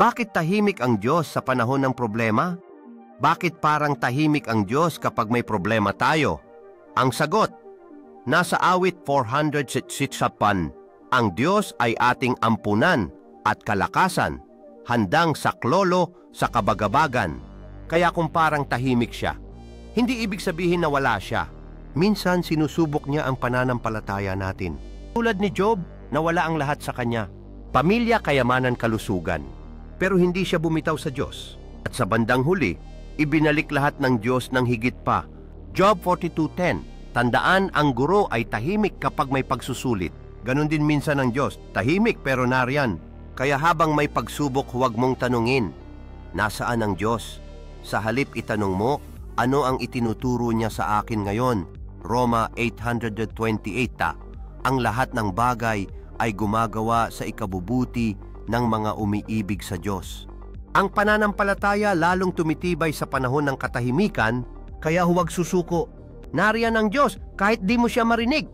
Bakit tahimik ang Diyos sa panahon ng problema? Bakit parang tahimik ang Diyos kapag may problema tayo? Ang sagot, nasa awit 406, ang Diyos ay ating ampunan at kalakasan, handang saklolo sa kabagabagan. Kaya kung parang tahimik siya, hindi ibig sabihin na wala siya. Minsan sinusubok niya ang pananampalataya natin. Tulad ni Job, nawala ang lahat sa kanya. Pamilya, kayamanan, kalusugan. Pero hindi siya bumitaw sa Diyos. At sa bandang huli, ibinalik lahat ng Diyos ng higit pa. Job 42:10, tandaan ang guro ay tahimik kapag may pagsusulit. Ganon din minsan ang Diyos, tahimik pero nariyan. Kaya habang may pagsubok, huwag mong tanungin, nasaan ang Diyos? Sa halip itanong mo, ano ang itinuturo niya sa akin ngayon? Roma 8:28, ang lahat ng bagay ay gumagawa sa ikabubuti ng mga umiibig sa Diyos. Ang pananampalataya lalong tumitibay sa panahon ng katahimikan, kaya huwag susuko. Nariyan ang Diyos kahit di mo siya marinig.